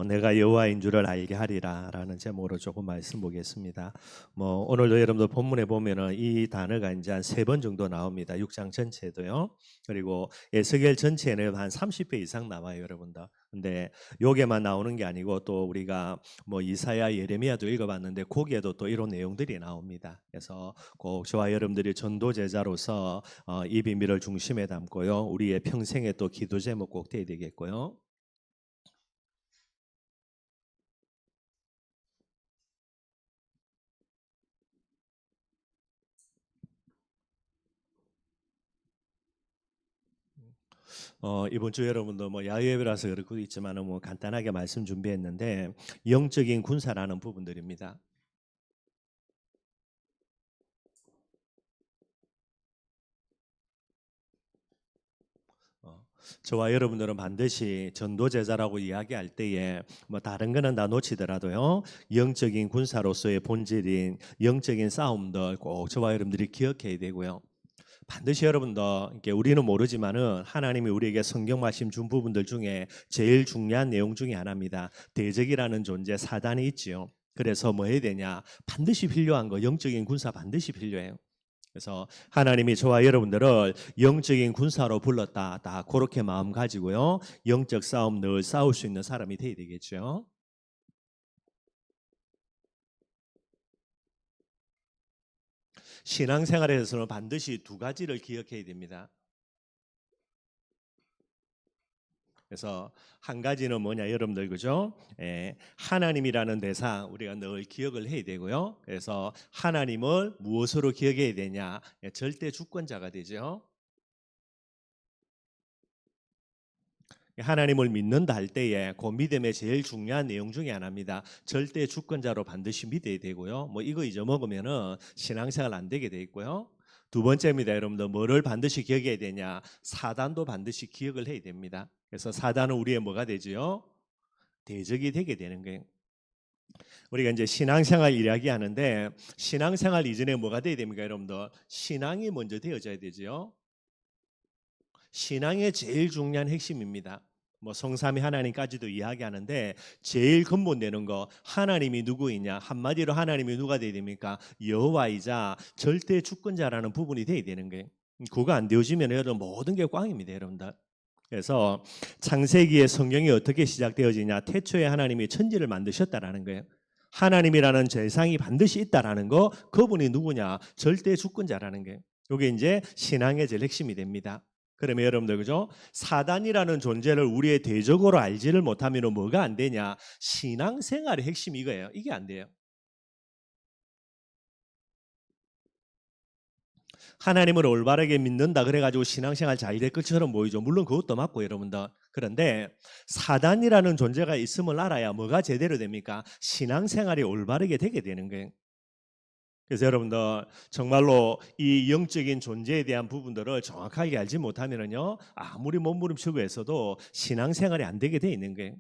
내가 여호와인 줄을 알게 하리라라는 제목으로 조금 말씀 보겠습니다. 오늘도 여러분들 본문에 보면은 이 단어가 이제 한 3번 정도 나옵니다. 6장 전체도요. 그리고 에스겔 전체는 한 30배 이상 나와요, 여러분들. 근데 요게만 나오는 게 아니고 또 우리가 이사야, 예레미야도 읽어봤는데 거기에도 또 이런 내용들이 나옵니다. 그래서 꼭 저와 여러분들이 전도 제자로서 이 비밀을 중심에 담고요. 우리의 평생에 또 기도 제목 꼭 돼야 되겠고요. 이번 주 여러분도 야외 예배라서 그렇고 있지만은 간단하게 말씀 준비했는데 영적인 군사라는 부분들입니다. 저와 여러분들은 반드시 전도 제자라고 이야기할 때에 다른 거는 다 놓치더라도요. 영적인 군사로서의 본질인 영적인 싸움들 꼭 저와 여러분들이 기억해야 되고요. 반드시 여러분들 이렇게 우리는 모르지만은 하나님이 우리에게 성경 말씀 준 부분들 중에 제일 중요한 내용 중에 하나입니다. 대적이라는 존재 사단이 있지요. 그래서 뭐 해야 되냐? 반드시 필요한 거 영적인 군사 반드시 필요해요. 그래서 하나님이 저와 여러분들을 영적인 군사로 불렀다. 다 그렇게 마음 가지고요. 영적 싸움 늘 싸울 수 있는 사람이 돼야 되겠죠. 신앙생활에서는 반드시 두 가지를 기억해야 됩니다. 그래서 한 가지는 뭐냐 여러분들 그죠? 하나님이라는 대상 우리가 늘 기억을 해야 되고요. 그래서 하나님을 무엇으로 기억해야 되냐? 절대 주권자가 되죠. 하나님을 믿는다 할 때에 그 믿음의 제일 중요한 내용 중에 하나입니다. 절대 주권자로 반드시 믿어야 되고요. 이거 잊어먹으면은 신앙생활 안 되게 돼 있고요. 두 번째입니다. 여러분들 뭐를 반드시 기억해야 되냐? 사단도 반드시 기억을 해야 됩니다. 그래서 사단은 우리의 뭐가 되지요? 대적이 되게 되는 거예요. 우리가 이제 신앙생활 이야기하는데 신앙생활 이전에 뭐가 돼야 됩니까, 여러분들? 신앙이 먼저 되어져야 되죠. 신앙의 제일 중요한 핵심입니다. 성삼위 하나님까지도 이야기하는데 제일 근본되는 거 하나님이 누구이냐 한마디로 하나님이 누가 돼야 됩니까? 여호와이자 절대 주권자라는 부분이 돼야 되는 거예요. 그거 안 되어지면 여러분 모든 게 꽝입니다, 여러분들. 그래서 창세기의 성경이 어떻게 시작되어지냐? 태초에 하나님이 천지를 만드셨다라는 거예요. 하나님이라는 재상이 반드시 있다라는 거, 그분이 누구냐? 절대 주권자라는 거예요. 이게 이제 신앙의 제일 핵심이 됩니다. 그러면 여러분들 그죠? 사단이라는 존재를 우리의 대적으로 알지를 못하면 뭐가 안 되냐? 신앙생활의 핵심이 이거예요. 이게 안 돼요. 하나님을 올바르게 믿는다 그래가지고 신앙생활 잘 될 것처럼 보이죠. 물론 그것도 맞고 여러분들. 그런데 사단이라는 존재가 있음을 알아야 뭐가 제대로 됩니까? 신앙생활이 올바르게 되게 되는 거예요. 그래서 여러분들 정말로 이 영적인 존재에 대한 부분들을 정확하게 알지 못하면은요 아무리 몸부림치고 해서도 신앙생활이 안 되게 돼 있는 거예요.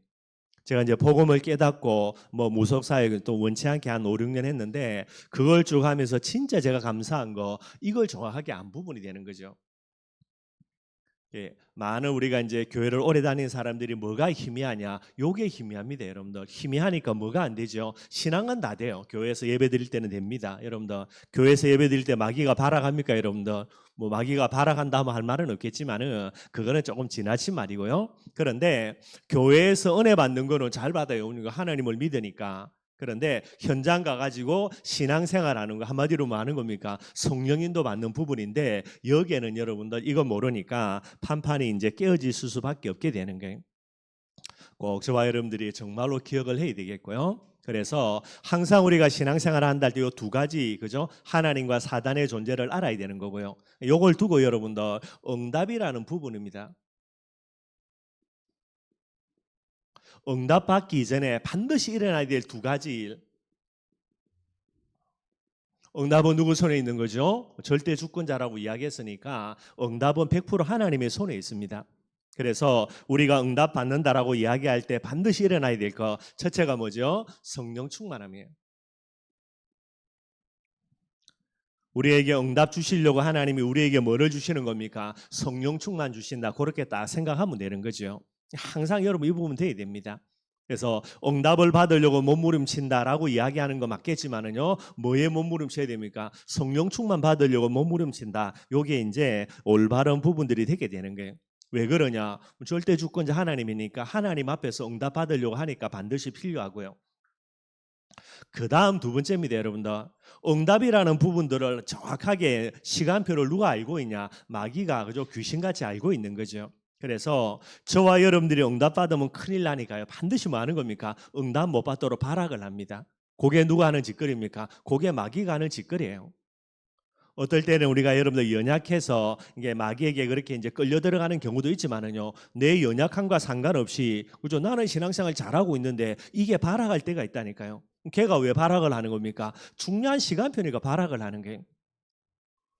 제가 이제 복음을 깨닫고 무속사역을 또 원치 않게 한 5, 6년 했는데 그걸 쭉 하면서 진짜 제가 감사한 거 이걸 정확하게 안 부분이 되는 거죠. 많은 우리가 이제 교회를 오래 다닌 사람들이 뭐가 희미하냐? 요게 희미합니다, 여러분들. 희미하니까 뭐가 안 되죠? 신앙은 다 돼요. 교회에서 예배 드릴 때는 됩니다, 여러분들. 교회에서 예배 드릴 때 마귀가 발악합니까, 여러분들? 마귀가 발악한다 하면 할 말은 없겠지만은 그거는 조금 지나친 말이고요. 그런데 교회에서 은혜 받는 거는 잘 받아요. 우리가 하나님을 믿으니까. 그런데 현장 가가지고 신앙생활하는 거 한마디로 뭐 하는 겁니까? 성령인도 받는 부분인데 여기에는 여러분들 이거 모르니까 판판이 이제 깨어질 수밖에 없게 되는 거예요. 꼭 저와 여러분들이 정말로 기억을 해야 되겠고요. 그래서 항상 우리가 신앙생활을 한다 할 때 이 두 가지 그죠? 하나님과 사단의 존재를 알아야 되는 거고요. 요걸 두고 여러분들 응답이라는 부분입니다. 응답받기 이전에 반드시 일어나야 될 두 가지 일. 응답은 누구 손에 있는 거죠? 절대 주권자라고 이야기했으니까 응답은 100% 하나님의 손에 있습니다. 그래서 우리가 응답 받는다라고 이야기할 때 반드시 일어나야 될 거 첫째가 뭐죠? 성령 충만함이에요. 우리에게 응답 주시려고 하나님이 우리에게 뭐를 주시는 겁니까? 성령 충만 주신다. 그렇게 딱 생각하면 되는 거죠. 항상 여러분 이 부분 돼야 됩니다. 그래서 응답을 받으려고 몸부림친다라고 이야기하는 거 맞겠지만은요, 뭐에 몸부림쳐야 됩니까? 성령 충만 받으려고 몸부림친다. 요게 이제 올바른 부분들이 되게 되는 거예요. 왜 그러냐? 절대 주권자 하나님이니까 하나님 앞에서 응답 받으려고 하니까 반드시 필요하고요. 그 다음 두 번째입니다, 여러분들. 응답이라는 부분들을 정확하게 시간표를 누가 알고 있냐? 마귀가 그저 귀신같이 알고 있는 거죠. 그래서 저와 여러분들이 응답 받으면 큰일 나니까요. 반드시 뭐 하는 겁니까? 응답 못 받도록 발악을 합니다. 그게 누가 하는 짓거리입니까? 그게 마귀가 하는 짓거리예요. 어떨 때는 우리가 여러분들 연약해서 이게 마귀에게 그렇게 이제 끌려 들어가는 경우도 있지만은요, 내 연약함과 상관없이 그죠? 나는 신앙생활 잘하고 있는데 이게 발악할 때가 있다니까요. 걔가 왜 발악을 하는 겁니까? 중요한 시간표니까 발악을 하는 게.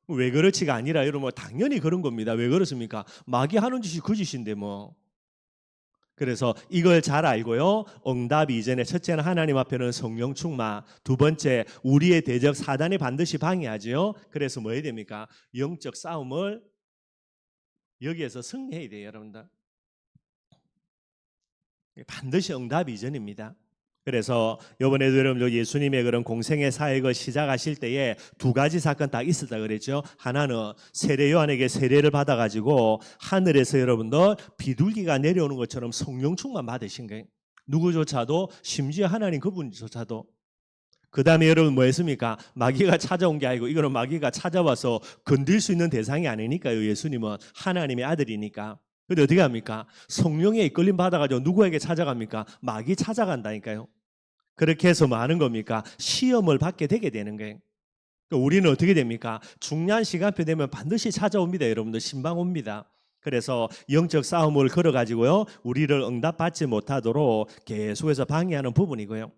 왜 그렇지가 아니라 여러분 뭐 당연히 그런 겁니다. 왜 그렇습니까? 마귀 하는 짓이 그 짓인데 뭐. 그래서 이걸 잘 알고요. 응답 이전에 첫째는 하나님 앞에는 성령 충만, 두 번째 우리의 대적 사단이 반드시 방해하지요. 그래서 뭐 해야 됩니까? 영적 싸움을 여기에서 승리해야 돼요, 여러분들. 반드시 응답 이전입니다. 그래서 이번에도 여러분 예수님의 그런 공생의 사역을 시작하실 때에 두 가지 사건 다 있었다 그랬죠. 하나는 세례 요한에게 세례를 받아가지고 하늘에서 여러분들 비둘기가 내려오는 것처럼 성령 충만 받으신 거예요. 누구조차도, 심지어 하나님 그분조차도. 그 다음에 여러분 뭐 했습니까? 마귀가 찾아온 게 아니고 이거는 마귀가 찾아와서 건들 수 있는 대상이 아니니까요. 예수님은 하나님의 아들이니까. 근데 어떻게 합니까? 성령에 이끌림 받아가지고 누구에게 찾아갑니까? 마귀 찾아간다니까요. 그렇게 해서 뭐 하는 겁니까? 시험을 받게 되게 되는 거예요. 그러니까 우리는 어떻게 됩니까? 중요한 시간표 되면 반드시 찾아옵니다. 여러분들 신방 옵니다. 그래서 영적 싸움을 걸어가지고요, 우리를 응답받지 못하도록 계속해서 방해하는 부분이고요.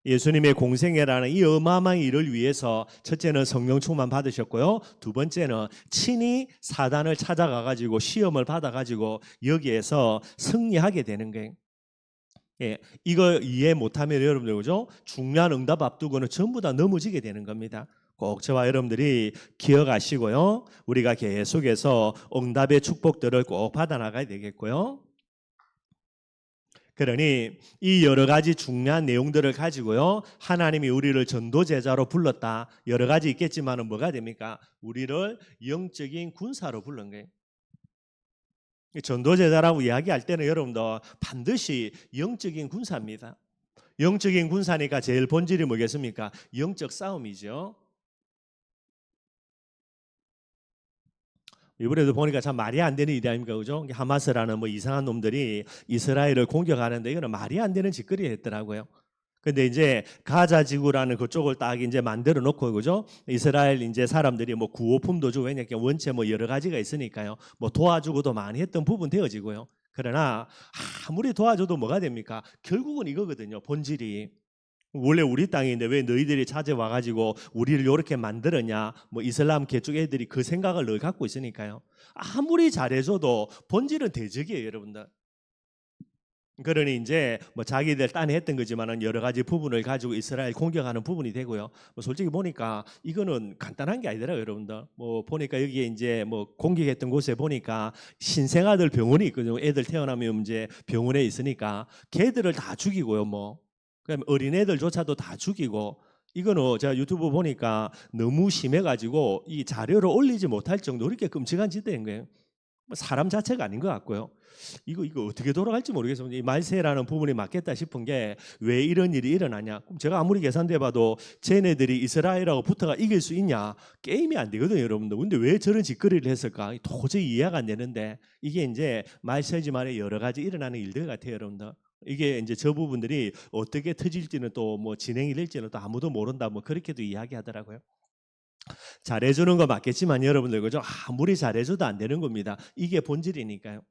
예수님의 공생애라는 이 어마어마한 일을 위해서 첫째는 성령 충만 받으셨고요. 두 번째는 친히 사단을 찾아가 가지고 시험을 받아 가지고 여기에서 승리하게 되는 거예요. 예, 이거 이해 못하면 여러분들 그죠? 중요한 응답 앞두고는 전부 다 넘어지게 되는 겁니다. 꼭 저와 여러분들이 기억하시고요. 우리가 계속해서 응답의 축복들을 꼭 받아 나가야 되겠고요. 그러니 이 여러 가지 중요한 내용들을 가지고요, 하나님이 우리를 전도제자로 불렀다. 여러 가지 있겠지만은 뭐가 됩니까? 우리를 영적인 군사로 부른 거예요. 전도제자라고 이야기할 때는 여러분들 반드시 영적인 군사입니다. 영적인 군사니까 제일 본질이 뭐겠습니까? 영적 싸움이죠. 이번에도 보니까 참 말이 안 되는 일이 아닙니까, 그죠? 하마스라는 뭐 이상한 놈들이 이스라엘을 공격하는데 이거는 말이 안 되는 짓거리 했더라고요. 근데 이제 가자 지구라는 그쪽을 딱 이제 만들어 놓고, 그죠? 이스라엘 이제 사람들이 뭐 구호품도 주고, 왜냐면 원체 뭐 여러 가지가 있으니까요. 뭐 도와주고도 많이 했던 부분 되어지고요. 그러나 아무리 도와줘도 뭐가 됩니까? 결국은 이거거든요. 본질이. 원래 우리 땅인데 왜 너희들이 찾아와 가지고 우리를 이렇게 만들었냐? 뭐 이슬람 개쪽 애들이 그 생각을 늘 갖고 있으니까요. 아무리 잘해줘도 본질은 대적이에요, 여러분들. 그러니 이제 뭐 자기들 딴에 했던 거지만은 여러 가지 부분을 가지고 이스라엘 공격하는 부분이 되고요. 뭐 솔직히 보니까 이거는 간단한 게 아니더라고요, 여러분들. 뭐 보니까 여기에 이제 뭐 공격했던 곳에 보니까 신생아들 병원이 있거든요. 애들 태어나면 이제 병원에 있으니까 걔들을 다 죽이고요, 뭐. 그다음에 어린애들조차도 다 죽이고, 이거는 제가 유튜브 보니까 너무 심해가지고 이 자료를 올리지 못할 정도로 이렇게 끔찍한 짓인 거예요. 뭐 사람 자체가 아닌 것 같고요. 이거 어떻게 돌아갈지 모르겠습니다. 이 말세라는 부분이 맞겠다 싶은 게 왜 이런 일이 일어나냐? 그럼 제가 아무리 계산돼봐도 쟤네들이 이스라엘하고 붙어가 이길 수 있냐? 게임이 안 되거든요, 여러분들. 근데 왜 저런 짓거리를 했을까? 도저히 이해가 안 되는데 이게 이제 말세지만의 여러 가지 일어나는 일들 같아요, 여러분들. 이게 이제 저 부분들이 어떻게 터질지는 또 뭐 진행이 될지는 또 아무도 모른다, 뭐 그렇게도 이야기하더라고요. 잘해주는 거 맞겠지만 여러분들 그죠? 아무리 잘해줘도 안 되는 겁니다. 이게 본질이니까요.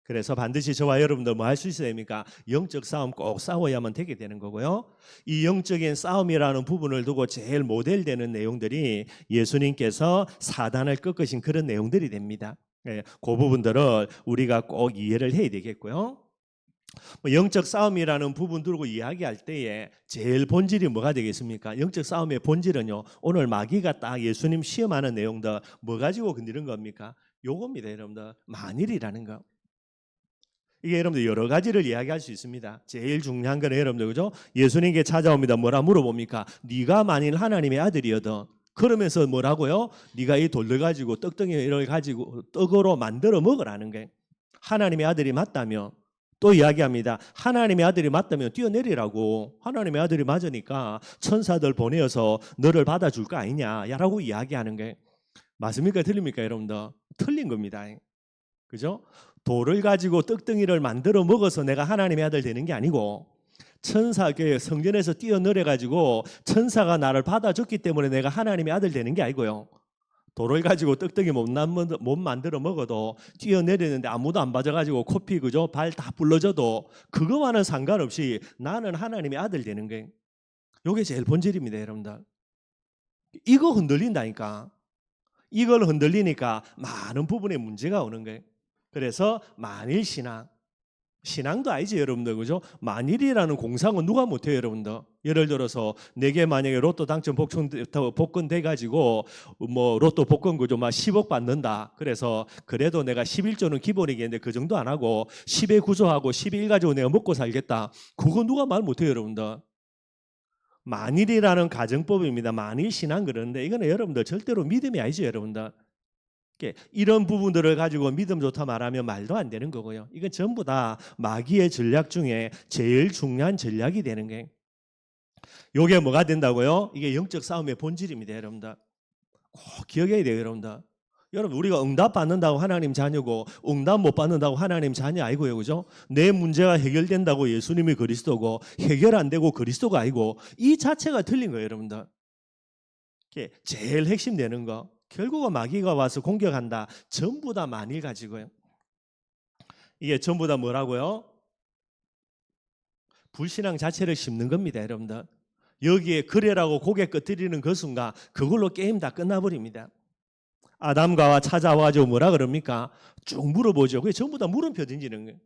그래서 반드시 저와 여러분들 뭐 할 수 있어야 됩니까? 영적 싸움 꼭 싸워야만 되게 되는 거고요. 이 영적인 싸움이라는 부분을 두고 제일 모델되는 내용들이 예수님께서 사단을 꺾으신 그런 내용들이 됩니다. 예, 그 부분들을 우리가 꼭 이해를 해야 되겠고요. 뭐 영적 싸움이라는 부분 두고 이야기할 때에 제일 본질이 뭐가 되겠습니까? 영적 싸움의 본질은요, 오늘 마귀가 딱 예수님 시험하는 내용들 뭐 가지고 건드린 겁니까? 요겁니다, 여러분들. 만일이라는 거. 이게 여러분들 여러 가지를 이야기할 수 있습니다. 제일 중요한 건 여러분들 그죠? 예수님께 찾아옵니다. 뭐라 물어봅니까? 네가 만일 하나님의 아들이어든 그러면서 뭐라고요? 네가 이 돌을 가지고 떡덩이를 가지고 떡으로 만들어 먹으라는 게 하나님의 아들이 맞다면 또 이야기합니다. 하나님의 아들이 맞다면 뛰어내리라고. 하나님의 아들이 맞으니까 천사들 보내어서 너를 받아줄 거 아니냐 라고 이야기하는 게 맞습니까? 틀립니까? 여러분들 틀린 겁니다. 그죠? 돌을 가지고 떡덩이를 만들어 먹어서 내가 하나님의 아들 되는 게 아니고 천사께 성전에서 뛰어내려 가지고 천사가 나를 받아줬기 때문에 내가 하나님의 아들 되는 게 아니고요. 돌을 가지고 떡떡이 못 만들어 먹어도 뛰어내리는데 아무도 안 봐줘가지고 코피 그죠 발 다 불러줘도 그거와는 상관없이 나는 하나님의 아들 되는 게 이게 제일 본질입니다, 여러분들. 이거 흔들린다니까. 이걸 흔들리니까 많은 부분에 문제가 오는 거예요. 그래서 만일 신앙도 아니지 여러분들 그죠? 만일이라는 공상은 누가 못해요 여러분들. 예를 들어서 내게 만약에 로또 당첨 복권 돼가지고 뭐 로또 복권 그죠 막 10억 받는다. 그래서 그래도 내가 11조는 기본이겠는데 그 정도 안 하고 10의 구조하고 11 가지고 내가 먹고 살겠다. 그거 누가 말 못해요 여러분들. 만일이라는 가정법입니다. 만일 신앙 그러는데 이거는 여러분들 절대로 믿음이 아니죠 여러분들. 이런 부분들을 가지고 믿음 좋다 말하면 말도 안 되는 거고요. 이건 전부 다 마귀의 전략 중에 제일 중요한 전략이 되는 게 이게 뭐가 된다고요? 이게 영적 싸움의 본질입니다. 여러분들 꼭 기억해야 돼요. 여러분들 우리가 응답 받는다고 하나님 자녀고 응답 못 받는다고 하나님 자녀 아니고요. 그죠? 내 문제가 해결된다고 예수님이 그리스도고 해결 안 되고 그리스도가 아니고 이 자체가 틀린 거예요. 여러분들 제일 핵심 되는 거 결국은 마귀가 와서 공격한다. 전부 다 만일 가지고요. 이게 전부 다 뭐라고요? 불신앙 자체를 심는 겁니다, 여러분들. 여기에 그래라고 고개 끄트리는 그 순간 그걸로 게임 다 끝나버립니다. 아담과 찾아와가지고 뭐라 그럽니까? 쭉 물어보죠. 그게 전부 다 물음표 던지는 거예요.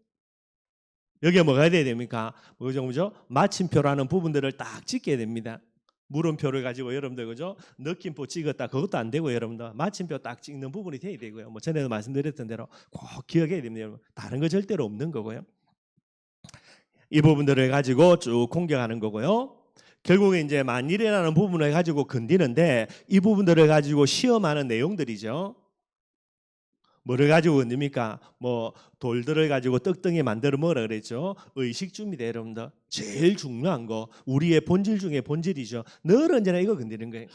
여기에 뭐가 돼야 됩니까? 뭐죠? 마침표라는 부분들을 딱 찍게 됩니다. 물음표를 가지고 여러분들 그죠? 느낌표 찍었다 그것도 안 되고 여러분들 마침표 딱 찍는 부분이 돼야 되고요. 뭐 전에도 말씀드렸던 대로 꼭 기억해야 됩니다. 여러분. 다른 거 절대로 없는 거고요. 이 부분들을 가지고 쭉 공격하는 거고요. 결국에 이제 만일이라는 부분을 가지고 건드리는데 이 부분들을 가지고 시험하는 내용들이죠. 뭐를 가지고 건듭니까? 뭐 돌들을 가지고 떡덩이 만들어 먹으라 그랬죠. 의식주입니다, 여러분들. 제일 중요한 거 우리의 본질 중에 본질이죠. 늘 언제나 이거 건드리는 거예요.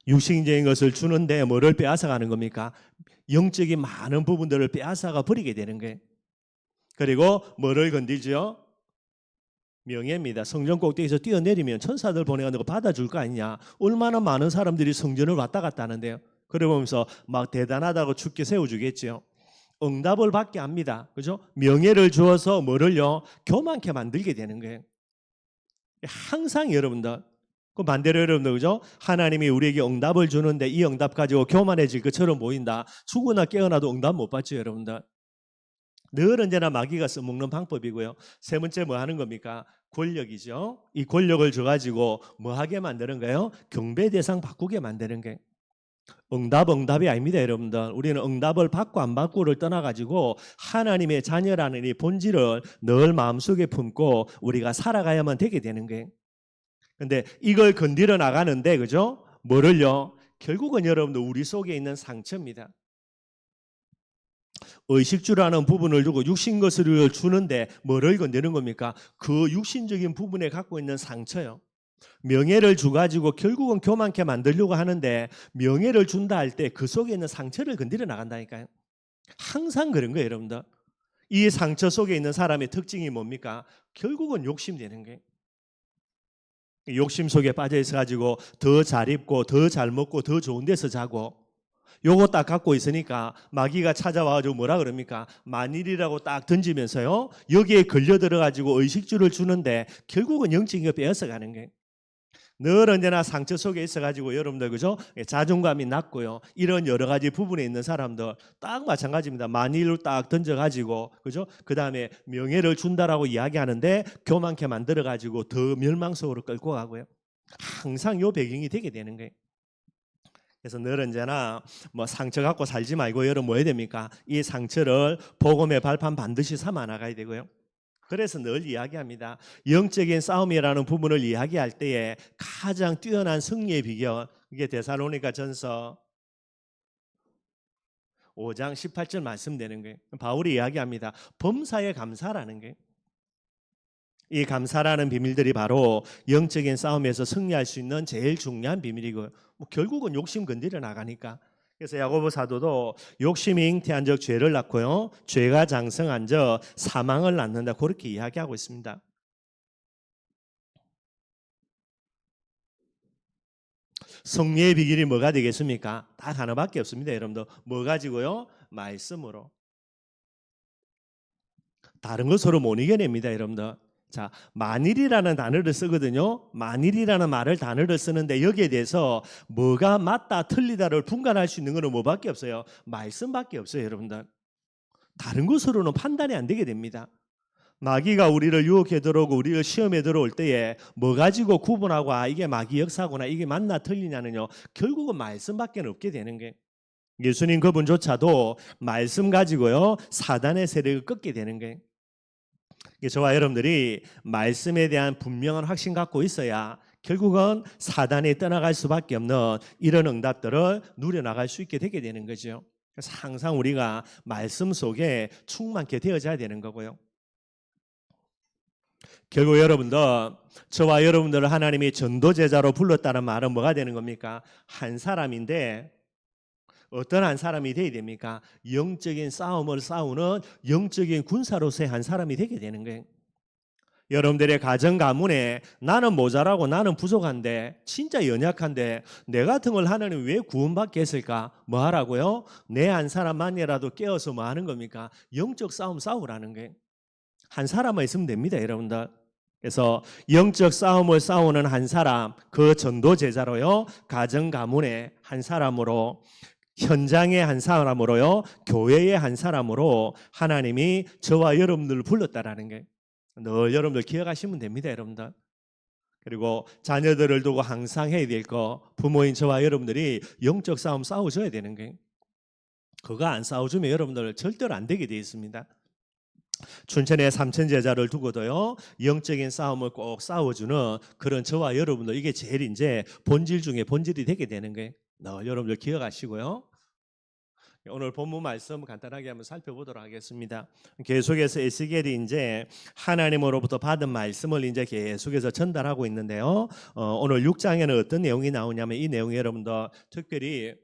육신적인 것을 주는데 뭐를 빼앗아가는 겁니까? 영적인 많은 부분들을 빼앗아가 버리게 되는 거예요. 그리고 뭐를 건드리죠? 명예입니다. 성전 꼭대기에서 뛰어내리면 천사들 보내가지고 받아줄 거 아니냐. 얼마나 많은 사람들이 성전을 왔다 갔다 하는데요. 그러면서 막 대단하다고 죽게 세워주겠죠. 응답을 받게 합니다. 그죠? 명예를 주어서 뭐를요? 교만케 만들게 되는 거예요. 항상 여러분들 그 반대로 여러분들 그죠? 하나님이 우리에게 응답을 주는데 이 응답 가지고 교만해질 것처럼 보인다. 죽으나 깨어나도 응답 못 받죠 여러분들. 늘 언제나 마귀가 써먹는 방법이고요. 세 번째 뭐 하는 겁니까? 권력이죠. 이 권력을 줘가지고 뭐 하게 만드는 거예요? 경배 대상 바꾸게 만드는 거예요. 응답이 아닙니다 여러분들. 우리는 응답을 받고 안 받고를 떠나가지고 하나님의 자녀라는 이 본질을 늘 마음속에 품고 우리가 살아가야만 되게 되는 거예요. 근데 이걸 건드려 나가는데 그죠? 뭐를요? 결국은 여러분들 우리 속에 있는 상처입니다. 의식주라는 부분을 두고 육신 것을 주는데 뭐를 건드는 겁니까? 그 육신적인 부분에 갖고 있는 상처요. 명예를 주가지고 결국은 교만케 만들려고 하는데 명예를 준다 할 때 그 속에 있는 상처를 건드려 나간다니까요. 항상 그런 거예요 여러분들. 이 상처 속에 있는 사람의 특징이 뭡니까? 결국은 욕심되는 거예요. 욕심 속에 빠져 있어가지고 더 잘 입고 더 잘 먹고 더 좋은 데서 자고 요거 딱 갖고 있으니까 마귀가 찾아와가지고 뭐라 그럽니까? 만일이라고 딱 던지면서요 여기에 걸려 들어가지고 의식주를 주는데 결국은 영적인 거 빼앗아가는 거예요. 늘 언제나 상처 속에 있어가지고 여러분들 그죠? 자존감이 낮고요. 이런 여러 가지 부분에 있는 사람들 딱 마찬가지입니다. 만일로 딱 던져가지고 그죠? 그 다음에 명예를 준다라고 이야기하는데 교만케 만들어가지고 더 멸망 속으로 끌고 가고요. 항상 요 배경이 되게 되는 거예요. 그래서 늘 언제나 뭐 상처 갖고 살지 말고 여러분 뭐 해야 됩니까? 이 상처를 복음의 발판 반드시 삼아 나가야 되고요. 그래서 늘 이야기합니다. 영적인 싸움이라는 부분을 이야기할 때에 가장 뛰어난 승리의 비결, 이게 데살로니가 전서 5장 18절 말씀되는 거예요. 바울이 이야기합니다. 범사에 감사라는 거예요. 이 감사라는 비밀들이 바로 영적인 싸움에서 승리할 수 있는 제일 중요한 비밀이고요. 뭐 결국은 욕심 건드려 나가니까. 그래서 야고보 사도도 욕심이 잉태한 적 죄를 낳고요, 죄가 장성한 적 사망을 낳는다, 그렇게 이야기하고 있습니다. 승리의 비결이 뭐가 되겠습니까? 딱 하나밖에 없습니다. 여러분들 뭐 가지고요? 말씀으로. 다른 것으로 못 이겨냅니다. 여러분들. 자, 만일이라는 단어를 쓰거든요. 만일이라는 단어를 쓰는데 여기에 대해서 뭐가 맞다 틀리다를 분간할 수 있는 것은 뭐밖에 없어요? 말씀밖에 없어요. 여러분들. 다른 것으로는 판단이 안 되게 됩니다. 마귀가 우리를 유혹해 들어오고 우리를 시험에 들어올 때에 뭐 가지고 구분하고 이게 마귀 역사구나, 이게 맞나 틀리냐는요, 결국은 말씀밖에 없게 되는 게, 예수님 그분조차도 말씀 가지고요 사단의 세력을 꺾게 되는 게, 저와 여러분들이 말씀에 대한 분명한 확신 갖고 있어야 결국은 사단이 떠나갈 수밖에 없는 이런 응답들을 누려나갈 수 있게 되게 되는 거죠. 그래서 항상 우리가 말씀 속에 충만케 되어져야 되는 거고요. 결국 여러분들, 저와 여러분들을 하나님이 전도제자로 불렀다는 말은 뭐가 되는 겁니까? 한 사람인데 어떤 한 사람이 되어야 됩니까? 영적인 싸움을 싸우는 영적인 군사로서의 한 사람이 되게 되는 거예요. 여러분들의 가정 가문에 나는 모자라고 나는 부족한데 진짜 연약한데 내 같은 걸 하나님 왜 구원받게 했을까? 뭐 하라고요? 내 한 사람만이라도 깨어서 뭐 하는 겁니까? 영적 싸움 싸우라는 거예요. 한 사람만 있으면 됩니다, 여러분들. 그래서 영적 싸움을 싸우는 한 사람, 그 전도 제자로요, 가정 가문의 한 사람으로, 현장의 한 사람으로요, 교회의 한 사람으로 하나님이 저와 여러분들을 불렀다라는 게 늘 여러분들 기억하시면 됩니다, 여러분들. 그리고 자녀들을 두고 항상 해야 될 거, 부모인 저와 여러분들이 영적 싸움 싸워줘야 되는 게, 그거 안 싸워주면 여러분들 절대로 안 되게 되어 있습니다. 춘천의 삼천 제자를 두고도요, 영적인 싸움을 꼭 싸워주는 그런 저와 여러분들, 이게 제일 이제 본질 중에 본질이 되게 되는 거예요. 여러분들 기억하시고요. 오늘 본문 말씀 간단하게 한번 살펴보도록 하겠습니다. 계속해서 에스겔이 이제 하나님으로부터 받은 말씀을 이제 계속해서 전달하고 있는데요. 오늘 6장에는 어떤 내용이 나오냐면, 이 내용이 여러분들 특별히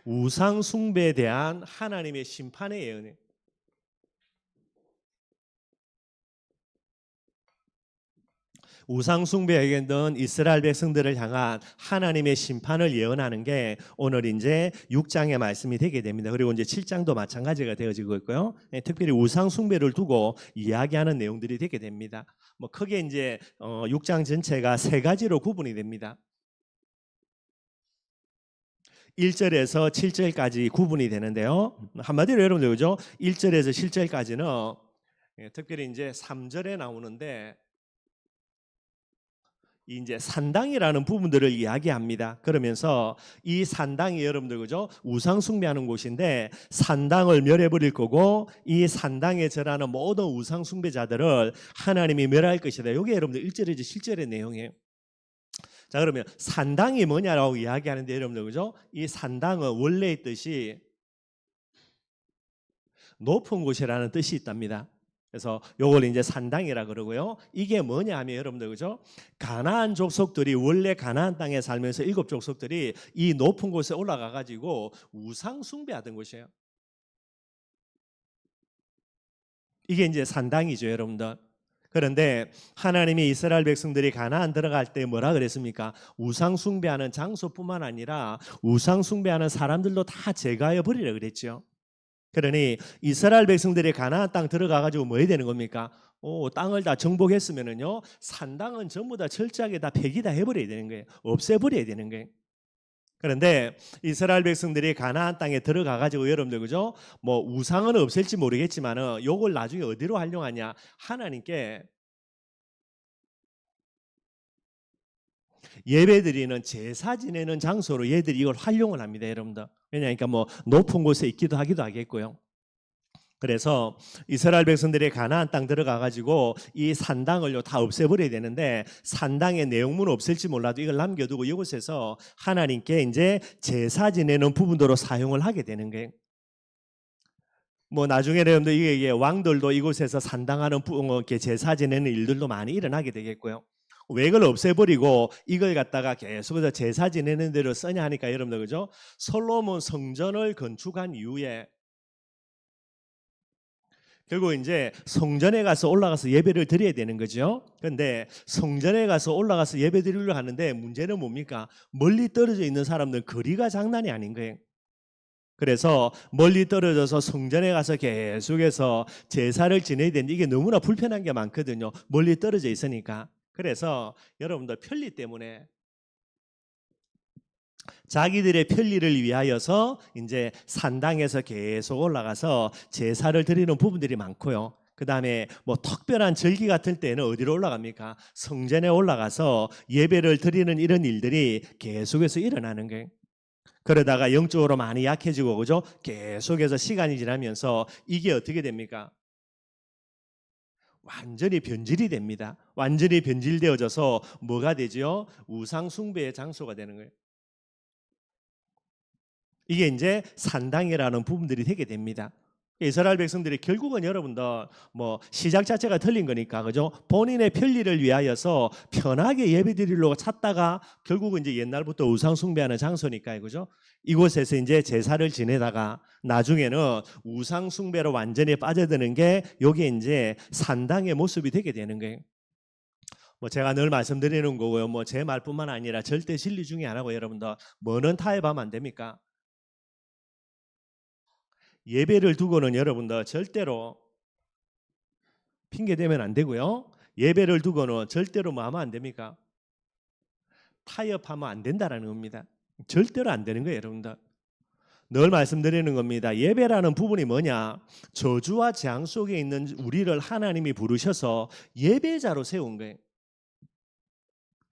우상 숭배에 대한 하나님의 심판의 예언이에요. 우상 숭배에 있는 이스라엘 백성들을 향한 하나님의 심판을 예언하는 게 오늘 이제 6장의 말씀이 되게 됩니다. 그리고 이제 7장도 마찬가지가 되어지고 있고요. 특별히 우상 숭배를 두고 이야기하는 내용들이 되게 됩니다. 뭐 크게 이제 6장 전체가 세 가지로 구분이 됩니다. 1절에서 7절까지 구분이 되는데요. 한마디로 여러분들 그죠? 1절에서 7절까지는 특별히 이제 3절에 나오는데 이제 산당이라는 부분들을 이야기합니다. 그러면서 이 산당이 여러분들 그죠? 우상 숭배하는 곳인데 산당을 멸해버릴 거고 이 산당에 절하는 모든 우상 숭배자들을 하나님이 멸할 것이다. 이게 여러분들 1절에서 7절의 내용이에요. 자, 그러면 산당이 뭐냐라고 이야기하는데 여러분들 그죠? 이 산당은 원래의 뜻이 높은 곳이라는 뜻이 있답니다. 그래서 요걸 이제 산당이라 그러고요. 이게 뭐냐 하면 여러분들 그죠? 가나안 족속들이 원래 가나안 땅에 살면서 7 족속들이 이 높은 곳에 올라가 가지고 우상 숭배하던 곳이에요. 이게 이제 산당이죠, 여러분들. 그런데 하나님이 이스라엘 백성들이 가나안 들어갈 때 뭐라 그랬습니까? 우상 숭배하는 장소뿐만 아니라 우상 숭배하는 사람들도 다 제거해 버리라 그랬죠. 그러니 이스라엘 백성들이 가나안 땅 들어가 가지고 뭐 해야 되는 겁니까? 땅을 다 정복했으면은요, 산당은 전부 다 철저하게 다 폐기 다 해버려야 되는 거예요. 없애버려야 되는 거예요. 그런데 이스라엘 백성들이 가나안 땅에 들어가 가지고 여러분들 그죠? 뭐 우상은 없앨지 모르겠지만은 요걸 나중에 어디로 활용하냐? 하나님께 예배드리는 제사 지내는 장소로 얘들이 이걸 활용을 합니다, 여러분들. 왜냐하니까 뭐 높은 곳에 있기도 하기도 하겠고요. 그래서 이스라엘 백성들이 가나안 땅 들어가 가지고 이 산당을요 다 없애버려야 되는데, 산당의 내용물은 없을지 몰라도 이걸 남겨두고 이곳에서 하나님께 이제 제사 지내는 부분으로 사용을 하게 되는 거예요. 뭐 나중에 여러분들 이게 왕들도 이곳에서 산당하는 이렇게 제사 지내는 일들도 많이 일어나게 되겠고요. 왜 이걸 없애버리고 이걸 갖다가 계속해서 제사 지내는 대로 쓰냐 하니까, 여러분들 그죠? 솔로몬 성전을 건축한 이후에 결국 이제 성전에 가서 올라가서 예배를 드려야 되는 거죠. 그런데 성전에 가서 올라가서 예배 드리려고 하는데 문제는 뭡니까? 멀리 떨어져 있는 사람들 거리가 장난이 아닌 거예요. 그래서 멀리 떨어져서 성전에 가서 계속해서 제사를 지내야 되는데 이게 너무나 불편한 게 많거든요. 멀리 떨어져 있으니까. 그래서 여러분들 편리 때문에 자기들의 편리를 위하여서 이제 산당에서 계속 올라가서 제사를 드리는 부분들이 많고요. 그 다음에 뭐 특별한 절기 같은 때는 어디로 올라갑니까? 성전에 올라가서 예배를 드리는 이런 일들이 계속해서 일어나는 거예요. 그러다가 영적으로 많이 약해지고, 그죠? 계속해서 시간이 지나면서 이게 어떻게 됩니까? 완전히 변질이 됩니다. 완전히 변질되어져서 뭐가 되죠? 우상 숭배의 장소가 되는 거예요. 이게 이제 산당이라는 부분들이 되게 됩니다. 이스라엘 백성들이 결국은 여러분들 뭐 시작 자체가 틀린 거니까, 그죠? 본인의 편리를 위하여서 편하게 예배드리려고 찾다가 결국은 이제 옛날부터 우상 숭배하는 장소니까요, 그죠? 이곳에서 이제 제사를 지내다가 나중에는 우상 숭배로 완전히 빠져드는 게 여기 이제 산당의 모습이 되게 되는 거예요. 뭐 제가 늘 말씀드리는 거고요. 뭐 제 말뿐만 아니라 절대 진리 중에 하나고, 여러분들 뭐는 타협하면 안 됩니까? 예배를 두고는 여러분들 절대로 핑계 대면 안 되고요. 예배를 두고는 절대로 뭐 하면 안 됩니까? 타협하면 안 된다라는 겁니다. 절대로 안 되는 거예요, 여러분들. 늘 말씀드리는 겁니다. 예배라는 부분이 뭐냐? 저주와 재앙 속에 있는 우리를 하나님이 부르셔서 예배자로 세운 거예요.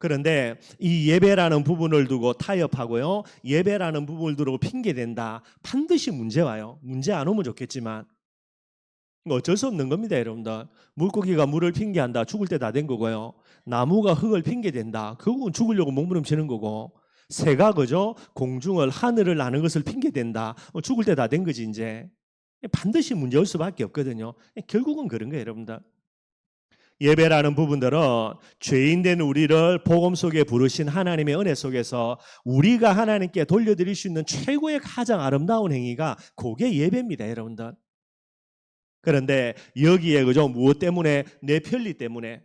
그런데 이 예배라는 부분을 두고 타협하고요, 예배라는 부분을 두고 핑계댄다, 반드시 문제 와요. 문제 안 오면 좋겠지만 어쩔 수 없는 겁니다, 여러분들. 물고기가 물을 핑계한다, 죽을 때 다 된 거고요. 나무가 흙을 핑계댄다, 결국은 죽으려고 몸부림치는 거고. 새가 그죠? 공중을 하늘을 나는 것을 핑계댄다, 죽을 때 다 된 거지 이제. 반드시 문제 올 수밖에 없거든요. 결국은 그런 거예요, 여러분들. 예배라는 부분들은 죄인된 우리를 복음 속에 부르신 하나님의 은혜 속에서 우리가 하나님께 돌려드릴 수 있는 최고의 가장 아름다운 행위가 그게 예배입니다, 여러분들. 그런데 여기에 그죠? 무엇 때문에? 내 편리 때문에,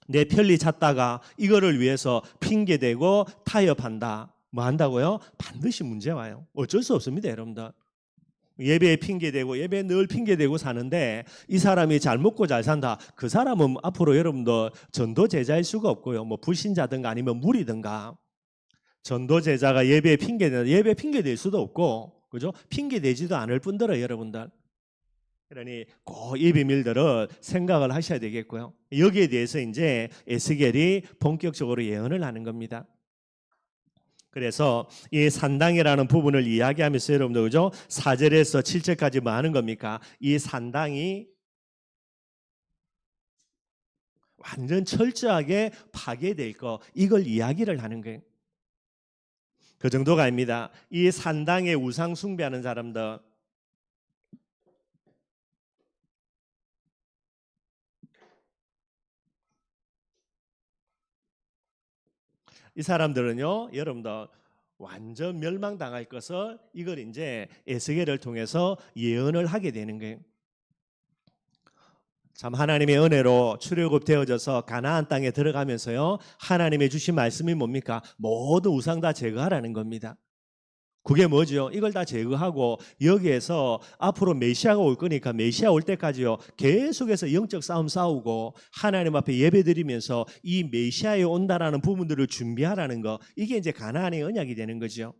내 편리 찾다가 이거를 위해서 핑계대고 타협한다. 뭐 한다고요? 반드시 문제 와요. 어쩔 수 없습니다, 여러분들. 예배에 핑계대고, 예배에 늘 핑계대고 사는데 이 사람이 잘 먹고 잘 산다, 그 사람은 앞으로 여러분들 전도 제자일 수가 없고요. 뭐 불신자든가 아니면 무리든가. 전도 제자가 예배에 핑계대는, 예배 핑계댈 수도 없고, 그죠? 핑계대지도 않을 뿐더러 여러분들. 그러니 꼭 이 비밀들을 생각을 하셔야 되겠고요. 여기에 대해서 이제 에스겔이 본격적으로 예언을 하는 겁니다. 그래서 이 산당이라는 부분을 이야기하면서 여러분들 그죠? 4절에서 7절까지 뭐 하는 겁니까? 이 산당이 완전 철저하게 파괴될 거, 이걸 이야기를 하는 거예요. 그 정도가 아닙니다. 이 산당에 우상 숭배하는 사람들, 이 사람들은요, 여러분들 완전 멸망당할 것을 이걸 이제 에스겔을 통해서 예언을 하게 되는 거예요. 참 하나님의 은혜로 출애굽되어져서 가나안 땅에 들어가면서요, 하나님의 주신 말씀이 뭡니까? 모든 우상 다 제거하라는 겁니다. 그게 뭐죠? 이걸 다 제거하고 여기에서 앞으로 메시아가 올 거니까 메시아 올 때까지요 계속해서 영적 싸움 싸우고 하나님 앞에 예배드리면서 이 메시아에 온다라는 부분들을 준비하라는 거, 이게 이제 가나안의 언약이 되는 거죠.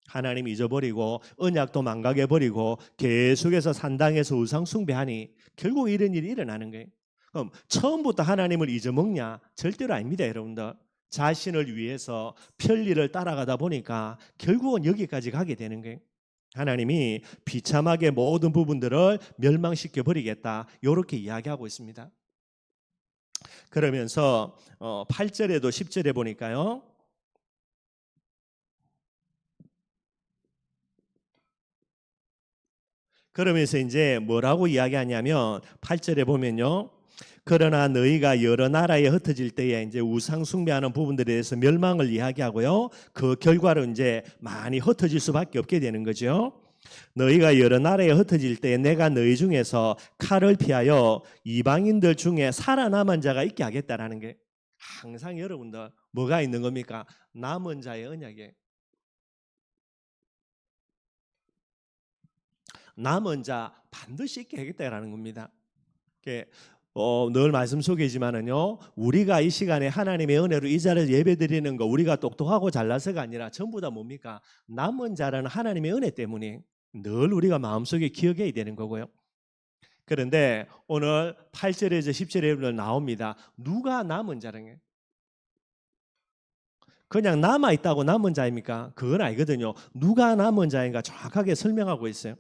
하나님 잊어버리고 언약도 망각해버리고 계속해서 산당에서 우상 숭배하니 결국 이런 일이 일어나는 거예요. 그럼 처음부터 하나님을 잊어먹냐? 절대로 아닙니다, 여러분들. 자신을 위해서 편리를 따라가다 보니까 결국은 여기까지 가게 되는 거예요. 하나님이 비참하게 모든 부분들을 멸망시켜 버리겠다, 이렇게 이야기하고 있습니다. 그러면서 8절에도 10절에 보니까요, 그러면서 이제 뭐라고 이야기하냐면 8절에 보면요, 그러나 너희가 여러 나라에 흩어질 때에 이제 우상 숭배하는 부분들에 대해서 멸망을 이야기하고요, 그 결과로 이제 많이 흩어질 수밖에 없게 되는 거죠. 너희가 여러 나라에 흩어질 때 내가 너희 중에서 칼을 피하여 이방인들 중에 살아남은 자가 있게 하겠다라는 게, 항상 여러분들 뭐가 있는 겁니까? 남은 자의 언약에, 남은 자 반드시 있게 하겠다라는 겁니다. 늘 말씀 속이지만은요, 우리가 이 시간에 하나님의 은혜로 이 자리에서 예배드리는 거 우리가 똑똑하고 잘나서가 아니라 전부 다 뭡니까? 남은 자라는 하나님의 은혜 때문에 늘 우리가 마음속에 기억해야 되는 거고요. 그런데 오늘 8절에서 10절에 나옵니다. 누가 남은 자라는, 그냥 남아있다고 남은 자입니까? 그건 아니거든요. 누가 남은 자인가 정확하게 설명하고 있어요.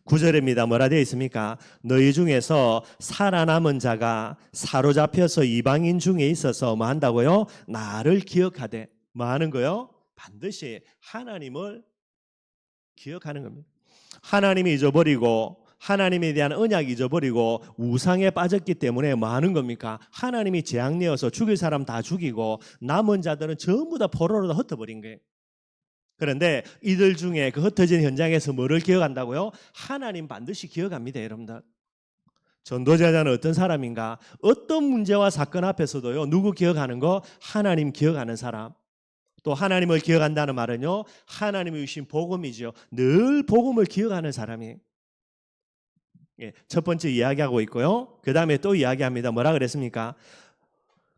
9절입니다. 뭐라 되어 있습니까? 너희 중에서 살아남은 자가 사로잡혀서 이방인 중에 있어서 뭐 한다고요? 나를 기억하되, 뭐 하는 거요? 반드시 하나님을 기억하는 겁니다. 하나님이 잊어버리고, 하나님에 대한 언약 잊어버리고 우상에 빠졌기 때문에 뭐 하는 겁니까? 하나님이 재앙 내어서 죽일 사람 다 죽이고 남은 자들은 전부 다 포로로 흩어버린 거예요. 그런데 이들 중에 그 흩어진 현장에서 뭐를 기억한다고요? 하나님 반드시 기억합니다, 여러분들. 전도자는 어떤 사람인가? 어떤 문제와 사건 앞에서도요, 누구 기억하는 거? 하나님 기억하는 사람. 또 하나님을 기억한다는 말은요, 하나님이 주신 복음이죠. 늘 복음을 기억하는 사람이. 첫 번째 이야기하고 있고요. 그 다음에 또 이야기합니다. 뭐라 그랬습니까?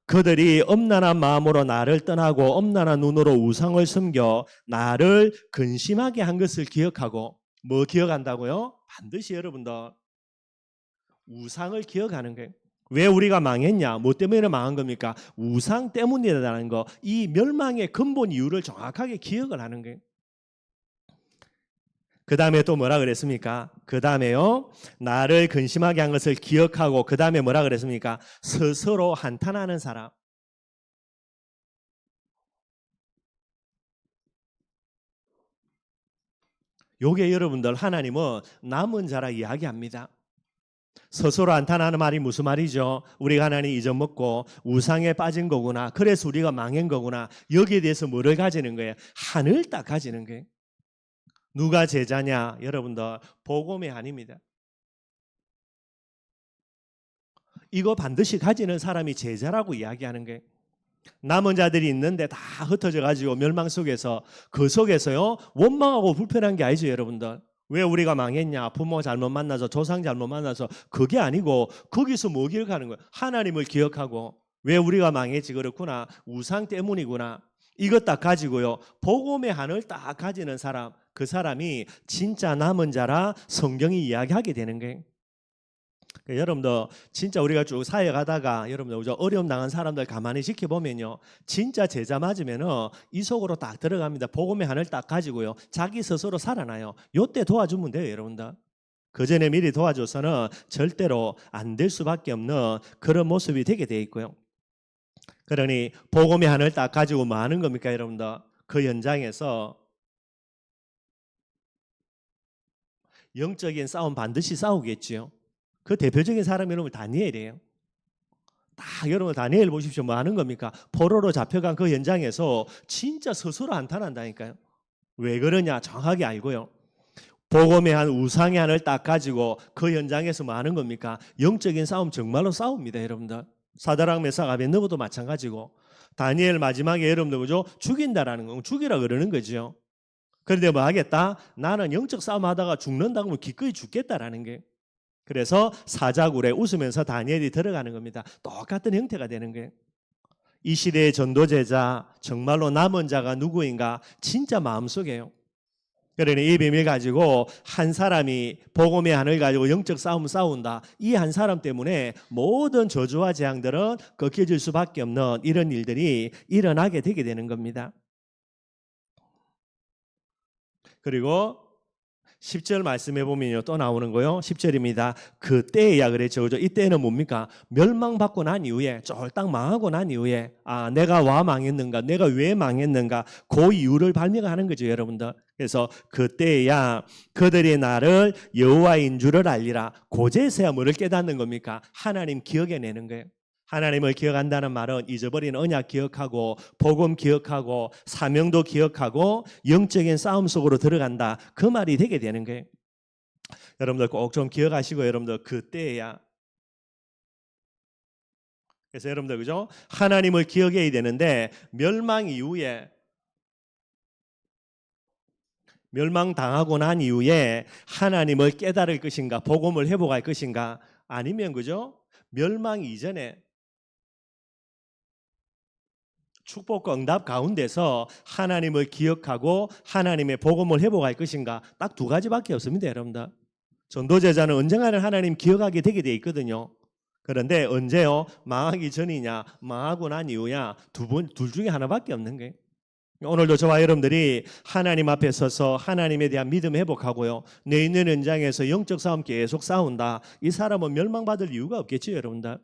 그들이 엄란한 마음으로 나를 떠나고 엄란한 눈으로 우상을 섬겨 나를 근심하게 한 것을 기억하고, 뭐 기억한다고요? 반드시 여러분들 우상을 기억하는 거예요. 왜 우리가 망했냐? 뭐 때문에 망한 겁니까? 우상 때문이라는 거, 이 멸망의 근본 이유를 정확하게 기억을 하는 거예요. 그 다음에 또 뭐라 그랬습니까? 그 다음에요, 나를 근심하게 한 것을 기억하고, 그 다음에 뭐라 그랬습니까? 스스로 한탄하는 사람. 요게 여러분들 하나님은 남은 자라 이야기합니다. 스스로 한탄하는 말이 무슨 말이죠? 우리가 하나님 잊어먹고 우상에 빠진 거구나, 그래서 우리가 망한 거구나, 여기에 대해서 뭐를 가지는 거예요? 한을 딱 가지는 거예요. 누가 제자냐? 여러분들 복음의 한입니다. 이거 반드시 가지는 사람이 제자라고 이야기하는 거예요. 남은 자들이 있는데 다 흩어져 가지고 멸망 속에서, 그 속에서요 원망하고 불편한 게 아니죠, 여러분들. 왜 우리가 망했냐? 부모 잘못 만나서, 조상 잘못 만나서, 그게 아니고 거기서 뭐 기억하는 거예요? 하나님을 기억하고, 왜 우리가 망했지? 그렇구나, 우상 때문이구나, 이것 딱 가지고요 복음의 한을 딱 가지는 사람, 그 사람이 진짜 남은 자라 성경이 이야기하게 되는 거예요. 여러분들 진짜 우리가 쭉 사역하다가 여러분들 어려움 당한 사람들 가만히 지켜보면요, 진짜 제자 맞으면은 이 속으로 딱 들어갑니다. 복음의 한을 딱 가지고요 자기 스스로 살아나요. 요때 도와주면 돼요, 여러분들. 그 전에 미리 도와줘서는 절대로 안 될 수밖에 없는 그런 모습이 되게 돼 있고요. 그러니 복음의 한을 딱 가지고 뭐 하는 겁니까, 여러분들? 그 현장에서 영적인 싸움 반드시 싸우겠지요. 그 대표적인 사람이 여러분 다니엘이에요. 다 여러분 다니엘 보십시오. 뭐 하는 겁니까? 포로로 잡혀간 그 현장에서 진짜 스스로 한탄한다니까요. 왜 그러냐? 정확하게 알고요. 복음의 한, 우상의 한을 딱 가지고 그 현장에서 뭐 하는 겁니까? 영적인 싸움 정말로 싸웁니다, 여러분들. 사드락 메삭 아벳느고도 마찬가지고, 다니엘 마지막에 여러분들 그죠? 죽인다라는 건 죽이라 그러는 거죠. 그런데 뭐 하겠다? 나는 영적 싸움 하다가 죽는다고 하면 기꺼이 죽겠다라는 게. 그래서 사자굴에 웃으면서 다니엘이 들어가는 겁니다. 똑같은 형태가 되는 거예요. 이 시대의 전도제자, 정말로 남은 자가 누구인가? 진짜 마음속에요, 그러니 이 비밀 가지고 한 사람이 복음의 한을 가지고 영적 싸움을 싸운다. 이 한 사람 때문에 모든 저주와 재앙들은 꺾여질 수밖에 없는 이런 일들이 일어나게 되게 되는 겁니다. 그리고 10절 말씀해 보면요, 또 나오는 거요. 10절입니다. 그때야 그랬죠. 그죠? 이때는 뭡니까? 멸망받고 난 이후에, 쫄딱 망하고 난 이후에, 내가 와 망했는가? 내가 왜 망했는가? 그 이유를 발명하는 거죠, 여러분들. 그래서 그때야 그들이 나를 여호와인 줄을 알리라. 고제서야 뭐를 깨닫는 겁니까? 하나님 기억해내는 거예요. 하나님을 기억한다는 말은 잊어버린 언약 기억하고 복음 기억하고 사명도 기억하고 영적인 싸움 속으로 들어간다. 그 말이 되게 되는 거예요. 여러분들 꼭 좀 기억하시고 여러분들 그때야. 그래서 여러분들 그죠? 하나님을 기억해야 되는데 멸망당하고 난 이후에 하나님을 깨달을 것인가 복음을 회복할 것인가 아니면 그죠? 멸망 이전에 축복과 응답 가운데서 하나님을 기억하고 하나님의 복음을 회복할 것인가 딱 두 가지밖에 없습니다. 여러분들 전도제자는 언젠가는 하나님 기억하게 되게 돼 있거든요. 그런데 언제요? 망하기 전이냐 망하고 난 이후냐 둘 중에 하나밖에 없는 거예요. 오늘도 저와 여러분들이 하나님 앞에 서서 하나님에 대한 믿음 회복하고요, 내 있는 현장에서 영적 싸움 계속 싸운다. 이 사람은 멸망받을 이유가 없겠죠, 여러분들.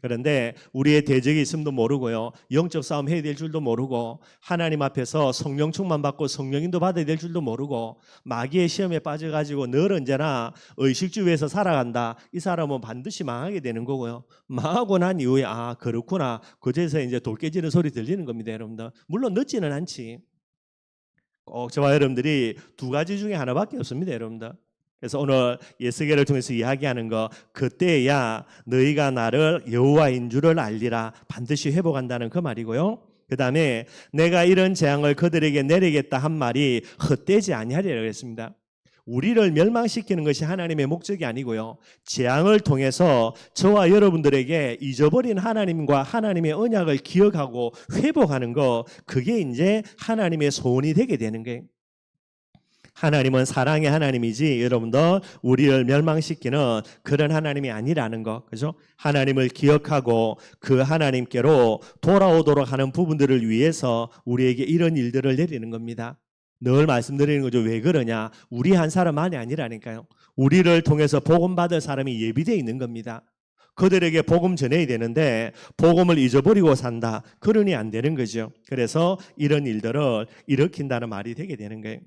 그런데 우리의 대적이 있음도 모르고요, 영적 싸움 해야 될 줄도 모르고, 하나님 앞에서 성령 충만 받고 성령인도 받아야 될 줄도 모르고, 마귀의 시험에 빠져가지고 늘 언제나 의식주의에서 살아간다. 이 사람은 반드시 망하게 되는 거고요. 망하고 난 이후에 그렇구나. 그제서 이제 돌 깨지는 소리 들리는 겁니다, 여러분들. 물론 늦지는 않지. 꼭 저와 여러분들이 두 가지 중에 하나밖에 없습니다, 여러분들. 그래서 오늘 예수계를 통해서 이야기하는 거, 그때야 너희가 나를 여호와인 줄을 알리라. 반드시 회복한다는 그 말이고요. 그 다음에 내가 이런 재앙을 그들에게 내리겠다 한 말이 헛되지 아니하리라 그랬습니다. 우리를 멸망시키는 것이 하나님의 목적이 아니고요, 재앙을 통해서 저와 여러분들에게 잊어버린 하나님과 하나님의 언약을 기억하고 회복하는 거, 그게 이제 하나님의 소원이 되게 되는 거예요. 하나님은 사랑의 하나님이지 여러분들 우리를 멸망시키는 그런 하나님이 아니라는 거, 그죠? 하나님을 기억하고 그 하나님께로 돌아오도록 하는 부분들을 위해서 우리에게 이런 일들을 내리는 겁니다. 늘 말씀드리는 거죠. 왜 그러냐? 우리 한 사람만이 아니라니까요. 우리를 통해서 복음 받을 사람이 예비되어 있는 겁니다. 그들에게 복음 전해야 되는데 복음을 잊어버리고 산다. 그러니 안 되는 거죠. 그래서 이런 일들을 일으킨다는 말이 되게 되는 거예요.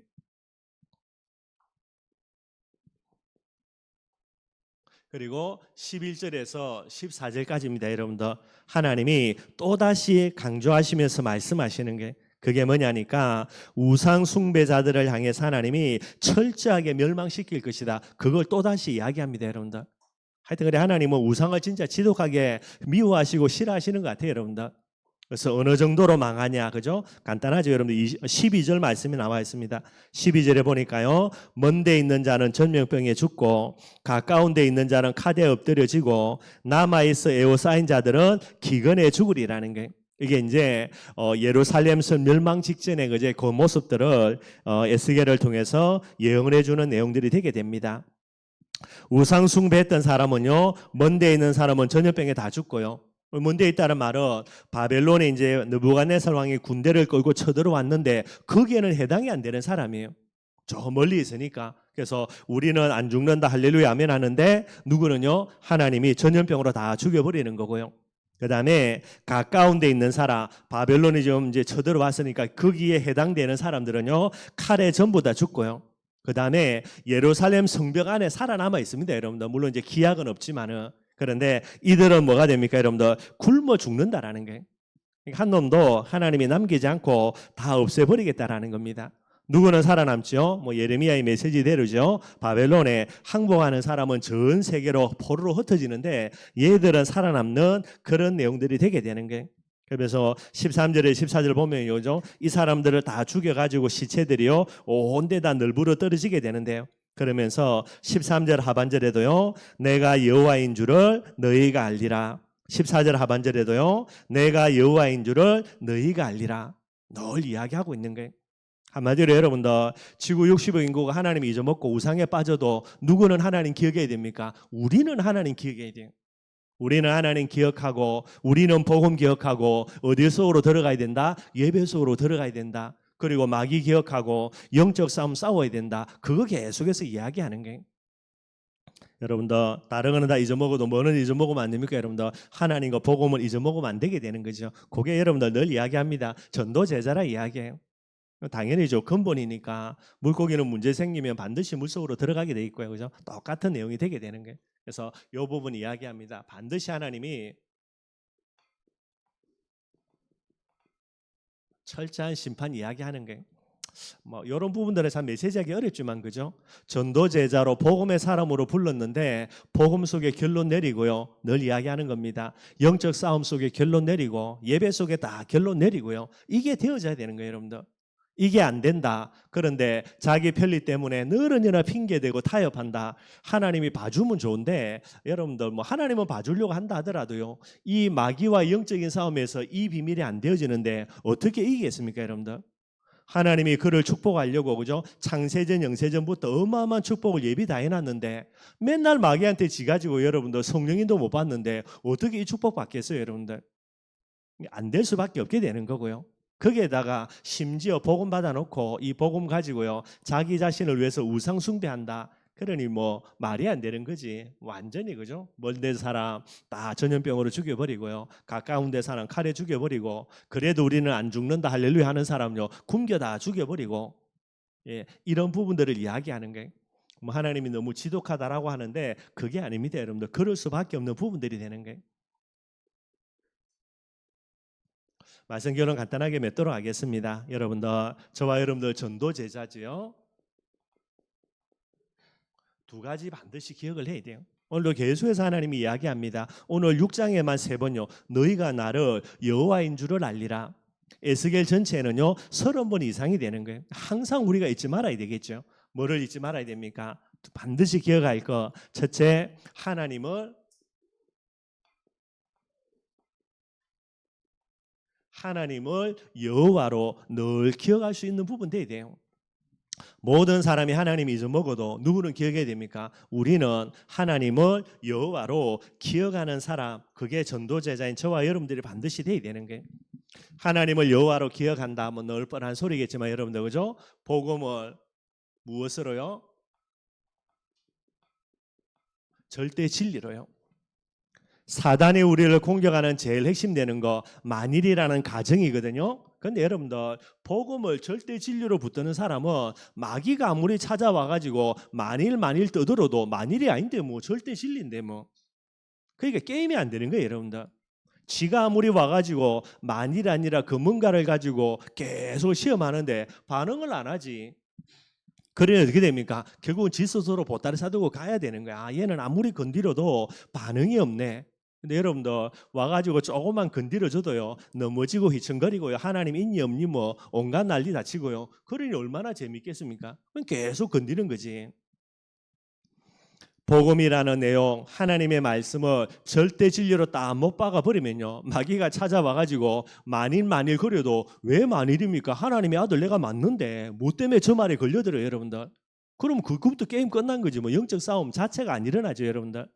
그리고 11절에서 14절까지입니다. 여러분들 하나님이 또다시 강조하시면서 말씀하시는 게, 그게 뭐냐니까 우상 숭배자들을 향해서 하나님이 철저하게 멸망시킬 것이다. 그걸 또다시 이야기합니다. 여러분들 하여튼 그래, 하나님은 우상을 진짜 지독하게 미워하시고 싫어하시는 것 같아요. 여러분들 그래서 어느 정도로 망하냐, 그죠? 간단하죠, 여러분들. 12절 말씀이 나와 있습니다. 12절에 보니까요, 먼 데 있는 자는 전염병에 죽고 가까운 데 있는 자는 칼에 엎드려지고 남아있어 에워싸인 자들은 기근에 죽으리라는 게, 이게 이제 예루살렘성 멸망 직전에 그 모습들을 에스겔을 통해서 예언을 해주는 내용들이 되게 됩니다. 우상 숭배했던 사람은요, 먼 데 있는 사람은 전염병에 다 죽고요. 먼데 있다는 말은 바벨론에 이제 느부갓네살 왕이 군대를 끌고 쳐들어왔는데 거기에는 해당이 안 되는 사람이에요. 저 멀리 있으니까. 그래서 우리는 안 죽는다 할렐루야 아멘 하는데 누구는요, 하나님이 전염병으로 다 죽여버리는 거고요. 그 다음에 가까운 데 있는 사람, 바벨론이 좀 이제 쳐들어왔으니까 거기에 해당되는 사람들은요, 칼에 전부 다 죽고요. 그 다음에 예루살렘 성벽 안에 살아남아 있습니다, 여러분들. 물론 이제 기약은 없지만은. 그런데 이들은 뭐가 됩니까, 여러분들? 굶어 죽는다라는 거예요. 한 놈도 하나님이 남기지 않고 다 없애버리겠다라는 겁니다. 누구는 살아남죠? 예레미야의 메시지대로죠. 바벨론에 항복하는 사람은 전 세계로 포로로 흩어지는데 얘들은 살아남는 그런 내용들이 되게 되는 거예요. 그래서 13절에 14절 보면 요죠, 이 사람들을 다 죽여가지고 시체들이요 온 데 다 널브러 떨어지게 되는데요. 그러면서 13절 하반절에도요, 내가 여호와인 줄을 너희가 알리라. 14절 하반절에도요, 내가 여호와인 줄을 너희가 알리라. 늘 이야기하고 있는 거예요. 한마디로 여러분들 지구 60억 인구가 하나님 잊어먹고 우상에 빠져도 누구는 하나님 기억해야 됩니까? 우리는 하나님 기억해야 돼요. 우리는 하나님 기억하고 우리는 복음 기억하고 어디 속으로 들어가야 된다? 예배 속으로 들어가야 된다. 그리고 마귀 기억하고 영적 싸움 싸워야 된다. 그거 계속해서 이야기하는 거예요. 여러분들 다른 거는 다 잊어먹어도 뭐는 잊어먹으면 안 됩니까? 여러분들 하나님과 복음을 잊어먹으면 안 되게 되는 거죠. 그게 여러분들 늘 이야기합니다. 전도 제자라 이야기해요. 당연히죠. 근본이니까 물고기는 문제 생기면 반드시 물속으로 들어가게 돼 있고요. 그죠? 똑같은 내용이 되게 되는 거예요. 그래서 이 부분 이야기합니다. 반드시 하나님이 철저한 심판 이야기하는 거예요. 뭐 이런 부분들은 참 메시지하기 어렵지만 그죠? 전도 제자로 복음의 사람으로 불렀는데 복음 속에 결론 내리고요. 늘 이야기하는 겁니다. 영적 싸움 속에 결론 내리고 예배 속에 다 결론 내리고요. 이게 되어져야 되는 거예요, 여러분들. 이게 안 된다. 그런데 자기 편리 때문에 늘은이나 핑계대고 타협한다. 하나님이 봐주면 좋은데 여러분들 뭐 하나님은 봐주려고 한다 하더라도요. 이 마귀와 영적인 싸움에서 이 비밀이 안 되어지는데 어떻게 이기겠습니까, 여러분들? 하나님이 그를 축복하려고 그죠? 창세전 영세전부터 어마어마한 축복을 예비 다 해놨는데 맨날 마귀한테 지 가지고 여러분들 성령님도 못 받는데 어떻게 이 축복 받겠어요, 여러분들? 안 될 수밖에 없게 되는 거고요. 거기에다가 심지어 복음 받아놓고 이 복음 가지고요 자기 자신을 위해서 우상 숭배한다. 그러니 뭐 말이 안 되는 거지. 완전히 그죠? 멀은 데 사람 다 전염병으로 죽여버리고요. 가까운 데 사람 칼에 죽여버리고 그래도 우리는 안 죽는다 할렐루야 하는 사람요 굶겨 다 죽여버리고 예, 이런 부분들을 이야기하는 거예요. 뭐 하나님이 너무 지독하다라고 하는데 그게 아닙니다, 여러분들. 그럴 수밖에 없는 부분들이 되는 거예요. 말씀 결론 간단하게 맺도록 하겠습니다. 여러분들 저와 여러분들 전도 제자지요. 두 가지 반드시 기억을 해야 돼요. 오늘도 계속해서 하나님이 이야기합니다. 오늘 6장에만 3번요. 너희가 나를 여호와인 줄을 알리라. 에스겔 전체는요 30번 이상이 되는 거예요. 항상 우리가 잊지 말아야 되겠죠. 뭐를 잊지 말아야 됩니까? 반드시 기억할 거. 첫째, 하나님을 여호와로 늘 기억할 수 있는 부분 돼야 돼요. 모든 사람이 하나님 잊어먹어도 누구는 기억해야 됩니까? 우리는 하나님을 여호와로 기억하는 사람, 그게 전도제자인 저와 여러분들이 반드시 돼야 되는 거예요. 하나님을 여호와로 기억한다 하면 늘 뻔한 소리겠지만 여러분들 그죠? 복음을 무엇으로요? 절대 진리로요. 사단이 우리를 공격하는 제일 핵심 되는 거 만일이라는 가정이거든요. 그런데 여러분들 복음을 절대 진리로 붙드는 사람은 마귀가 아무리 찾아와 가지고 만일 떠들어도 만일이 아닌데 뭐 절대 진리인데 뭐 그러니까 게임이 안 되는 거예요, 여러분들. 지가 아무리 와가지고 만일 아니라 그 뭔가를 가지고 계속 시험하는데 반응을 안 하지. 그래 어떻게 됩니까? 결국은 지 스스로 보따리 싸들고 가야 되는 거야. 아, 얘는 아무리 건드려도 반응이 없네. 근데 여러분들 와가지고 조금만 건드려줘도요 넘어지고 휘청거리고요 하나님 있니 없니 뭐 온갖 난리 다치고요. 그러니 얼마나 재밌겠습니까? 그럼 계속 건드리는 거지. 복음이라는 내용, 하나님의 말씀을 절대 진리로 딱 못 박아 버리면요 마귀가 찾아와가지고 만일 그래도 왜 만일입니까? 하나님의 아들 내가 맞는데 뭐 때문에 저 말에 걸려들어요, 여러분들? 그럼 그것부터 게임 끝난 거지. 뭐 영적 싸움 자체가 안 일어나죠, 여러분들.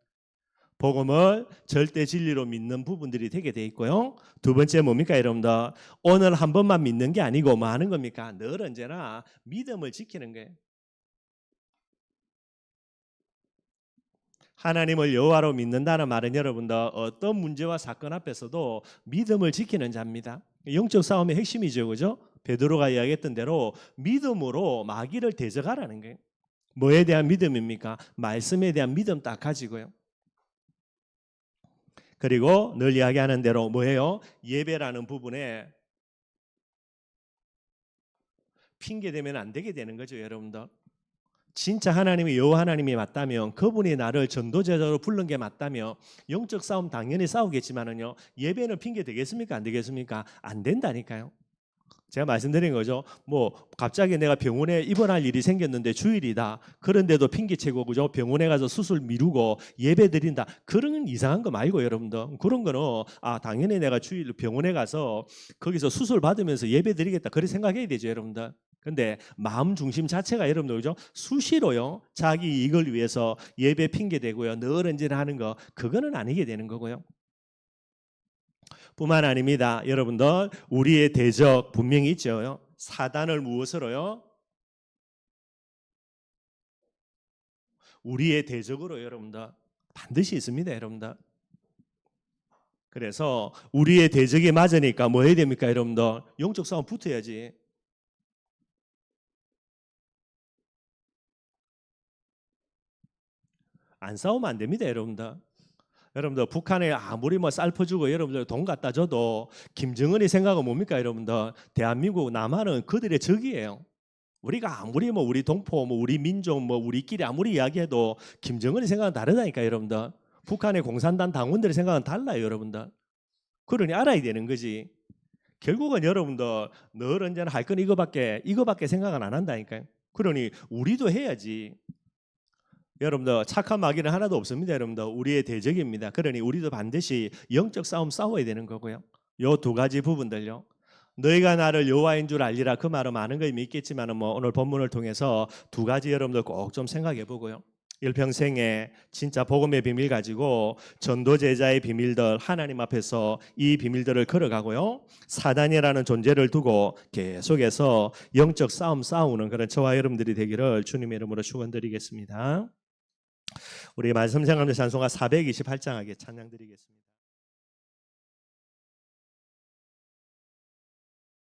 복음을 절대 진리로 믿는 부분들이 되게 돼 있고요. 두 번째 뭡니까, 여러분들? 오늘 한 번만 믿는 게 아니고 뭐 하는 겁니까? 늘 언제나 믿음을 지키는 거예요. 하나님을 여호와로 믿는다는 말은 여러분들 어떤 문제와 사건 앞에서도 믿음을 지키는 자입니다. 영적 싸움의 핵심이죠, 그죠? 베드로가 이야기했던 대로 믿음으로 마귀를 대적하라는 거예요. 뭐에 대한 믿음입니까? 말씀에 대한 믿음 딱 가지고요. 그리고 늘 이야기하는 대로 뭐예요? 예배라는 부분에 핑계 대면 안 되게 되는 거죠, 여러분들. 진짜 하나님이 여호와 하나님이 맞다면 그분이 나를 전도제자로 부른 게 맞다면 영적 싸움 당연히 싸우겠지만은요 예배는 핑계 되겠습니까? 안 되겠습니까? 안 된다니까요. 제가 말씀드린 거죠. 뭐 갑자기 내가 병원에 입원할 일이 생겼는데 주일이다. 그런데도 핑계채고 그죠? 병원에 가서 수술 미루고 예배 드린다. 그런 이상한 거 말고 여러분들. 그런 거는 당연히 내가 주일 병원에 가서 거기서 수술 받으면서 예배 드리겠다. 그렇게 생각해야 되죠, 여러분들. 근데 마음 중심 자체가 여러분들 그죠? 수시로요. 자기 이익을 위해서 예배 핑계 대고요. 늘 언제나 하는 거 그거는 아니게 되는 거고요. 뿐만 아닙니다. 여러분들 우리의 대적 분명히 있죠. 사단을 무엇으로요? 우리의 대적으로 여러분들 반드시 있습니다. 여러분들. 그래서 우리의 대적이 맞으니까 뭐 해야 됩니까? 여러분들 영적 싸움 붙어야지. 안 싸우면 안 됩니다. 여러분들. 여러분들 북한에 아무리 뭐 쌀 퍼주고 여러분들 돈 갖다 줘도 김정은이 생각은 뭡니까? 여러분들 대한민국 남한은 그들의 적이에요. 우리가 아무리 뭐 우리 동포 뭐 우리 민족 뭐 우리끼리 아무리 이야기해도 김정은이 생각은 다르다니까 여러분들. 북한의 공산당 당원들의 생각은 달라요 여러분들. 그러니 알아야 되는 거지. 결국은 여러분들 늘 언제나 할 건 이거밖에 생각은 안 한다니까요. 그러니 우리도 해야지. 여러분들 착한 마귀는 하나도 없습니다. 여러분들 우리의 대적입니다. 그러니 우리도 반드시 영적 싸움 싸워야 되는 거고요. 요 두 가지 부분들요. 너희가 나를 여호와인 줄 알리라 그 말은 많은 걸 믿겠지만 뭐 오늘 본문을 통해서 두 가지 여러분들 꼭 좀 생각해 보고요. 일평생에 진짜 복음의 비밀 가지고 전도 제자의 비밀들 하나님 앞에서 이 비밀들을 걸어가고요. 사단이라는 존재를 두고 계속해서 영적 싸움 싸우는 그런 저와 여러분들이 되기를 주님의 이름으로 축원드리겠습니다. 우리 말씀 생각하는 찬송가 428장 하게 찬양 드리겠습니다.